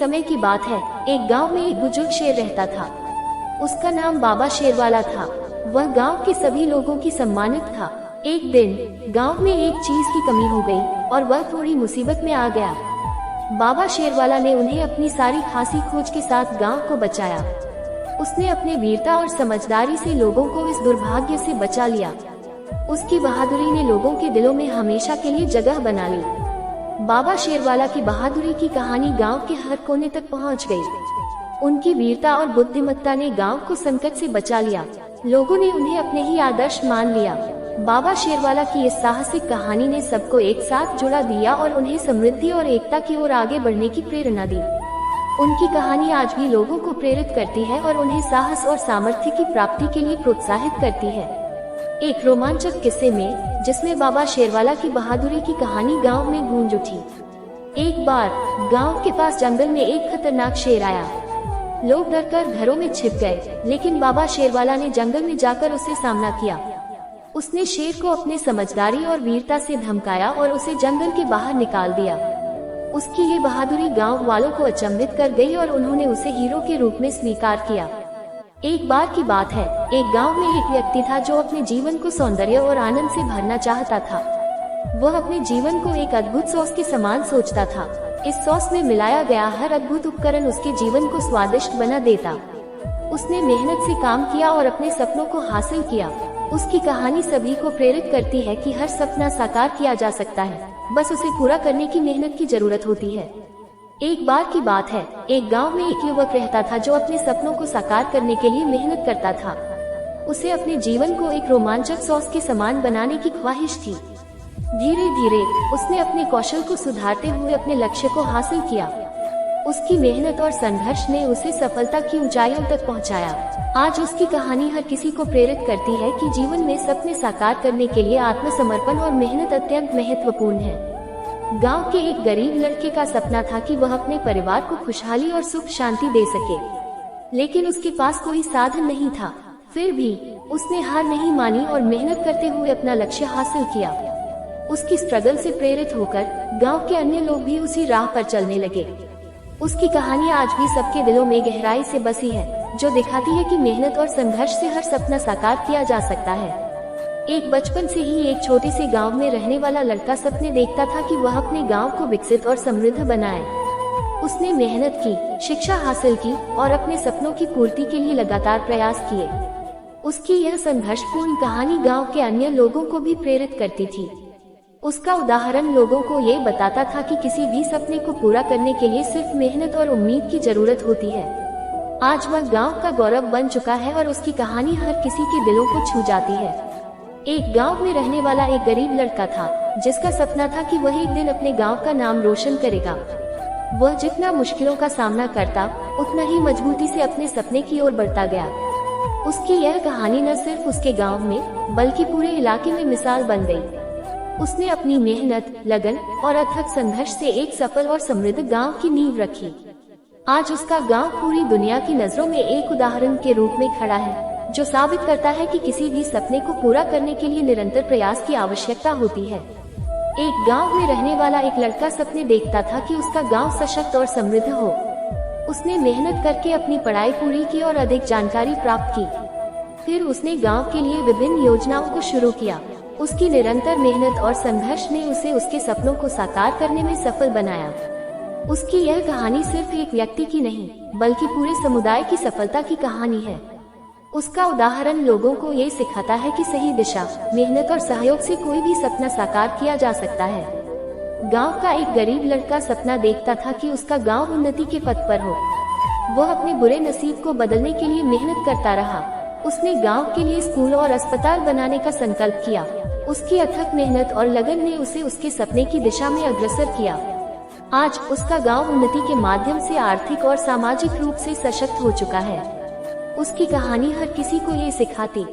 समय की बात है। एक गांव में एक बुजुर्ग शेर रहता था। उसका नाम बाबा शेरवाला था। वह गांव के सभी लोगों की सम्मानित था। एक दिन गांव में एक चीज की कमी हो गई और वह थोड़ी मुसीबत में आ गया। बाबा शेरवाला ने उन्हें अपनी सारी खासी खोज के साथ गांव को बचाया। उसने अपने वीरता और समझदारी से लोगों को इस दुर्भाग्य से बचा लिया। उसकी बहादुरी ने लोगों के दिलों में हमेशा के लिए जगह बना ली। बाबा शेरवाला की बहादुरी की कहानी गांव के हर कोने तक पहुंच गई। उनकी वीरता और बुद्धिमत्ता ने गांव को संकट से बचा लिया। लोगों ने उन्हें अपने ही आदर्श मान लिया। बाबा शेरवाला की इस साहसिक कहानी ने सबको एक साथ जोड़ा दिया और उन्हें समृद्धि और एकता की ओर आगे बढ़ने की प्रेरणा दी। उनकी कहानी आज भी लोगों को प्रेरित करती है और उन्हें साहस और सामर्थ्य की प्राप्ति के लिए प्रोत्साहित करती है। एक रोमांचक किस्से में, जिसमें बाबा शेरवाला की बहादुरी की कहानी गांव में गूंज उठी। एक बार गांव के पास जंगल में एक खतरनाक शेर आया। लोग डरकर घरों में छिप गए, लेकिन बाबा शेरवाला ने जंगल में जाकर उससे सामना किया। उसने शेर को अपने समझदारी और वीरता से धमकाया और उसे जंगल के बाहर निकाल दिया। उसकी ये बहादुरी गांव वालों को अचंभित कर गई और उन्होंने उसे हीरो के रूप में स्वीकार किया। एक बार की बात है, एक गांव में एक व्यक्ति था जो अपने जीवन को सौंदर्य और आनंद से भरना चाहता था। वह अपने जीवन को एक अद्भुत सॉस के समान सोचता था। इस सॉस में मिलाया गया हर अद्भुत उपकरण उसके जीवन को स्वादिष्ट बना देता। उसने मेहनत से काम किया और अपने सपनों को हासिल किया। उसकी कहानी सभी को प्रेरित करती है कि हर सपना साकार किया जा सकता है, बस उसे पूरा करने की मेहनत की जरूरत होती है। एक बार की बात है, एक गांव में एक युवक रहता था जो अपने सपनों को साकार करने के लिए मेहनत करता था। उसे अपने जीवन को एक रोमांचक सॉस के समान बनाने की ख्वाहिश थी। धीरे धीरे उसने अपने कौशल को सुधारते हुए अपने लक्ष्य को हासिल किया। उसकी मेहनत और संघर्ष ने उसे सफलता की ऊंचाइयों तक पहुंचाया। आज उसकी कहानी हर किसी को प्रेरित करती है कि जीवन में सपने साकार करने के लिए आत्मसमर्पण और मेहनत अत्यंत महत्वपूर्ण है। गांव के एक गरीब लड़के का सपना था कि वह अपने परिवार को खुशहाली और सुख शांति दे सके, लेकिन उसके पास कोई साधन नहीं था। फिर भी उसने हार नहीं मानी और मेहनत करते हुए अपना लक्ष्य हासिल किया। उसकी स्ट्रगल से प्रेरित होकर गांव के अन्य लोग भी उसी राह पर चलने लगे। उसकी कहानी आज भी सबके दिलों में गहराई से बसी है, जो दिखाती है कि मेहनत और संघर्ष से हर सपना साकार किया जा सकता है। एक बचपन से ही एक छोटे से गांव में रहने वाला लड़का सपने देखता था कि वह अपने गांव को विकसित और समृद्ध बनाए। उसने मेहनत की, शिक्षा हासिल की और अपने सपनों की पूर्ति के लिए लगातार प्रयास किए। उसकी यह संघर्षपूर्ण कहानी गांव के अन्य लोगों को भी प्रेरित करती थी। उसका उदाहरण लोगों को ये बताता था कि किसी भी सपने को पूरा करने के लिए सिर्फ मेहनत और उम्मीद की जरूरत होती है। आज वह गांव का गौरव बन चुका है और उसकी कहानी हर किसी के दिलों को छू जाती है। एक गांव में रहने वाला एक गरीब लड़का था, जिसका सपना था कि वह एक दिन अपने गांव का नाम रोशन करेगा। वह जितना मुश्किलों का सामना करता, उतना ही मजबूती से अपने सपने की ओर बढ़ता गया। उसकी यह कहानी न सिर्फ उसके गांव में, बल्कि पूरे इलाके में मिसाल बन गई। उसने अपनी मेहनत, लगन और अथक संघर्ष से एक सफल और समृद्ध गांव की नींव रखी। आज उसका गांव पूरी दुनिया की नजरों में एक उदाहरण के रूप में खड़ा है, जो साबित करता है कि किसी भी सपने को पूरा करने के लिए निरंतर प्रयास की आवश्यकता होती है। एक गांव में रहने वाला एक लड़का सपने देखता था कि उसका गांव सशक्त और समृद्ध हो। उसने मेहनत करके अपनी पढ़ाई पूरी की और अधिक जानकारी प्राप्त की। फिर उसने गांव के लिए विभिन्न योजनाओं को शुरू किया। उसकी निरंतर मेहनत और संघर्ष ने उसे उसके सपनों को साकार करने में सफल बनाया। उसकी यह कहानी सिर्फ एक व्यक्ति की नहीं, बल्कि पूरे समुदाय की सफलता की कहानी है। उसका उदाहरण लोगों को ये सिखाता है कि सही दिशा, मेहनत और सहयोग से कोई भी सपना साकार किया जा सकता है। गांव का एक गरीब लड़का सपना देखता था कि उसका गांव उन्नति के पथ पर हो। वह अपने बुरे नसीब को बदलने के लिए मेहनत करता रहा। उसने गांव के लिए स्कूल और अस्पताल बनाने का संकल्प किया। उसकी अथक मेहनत और लगन ने उसे उसके सपने की दिशा में अग्रसर किया। आज उसका गांव उन्नति के माध्यम से आर्थिक और सामाजिक रूप से सशक्त हो चुका है। उसकी कहानी हर किसी को ये सिखाती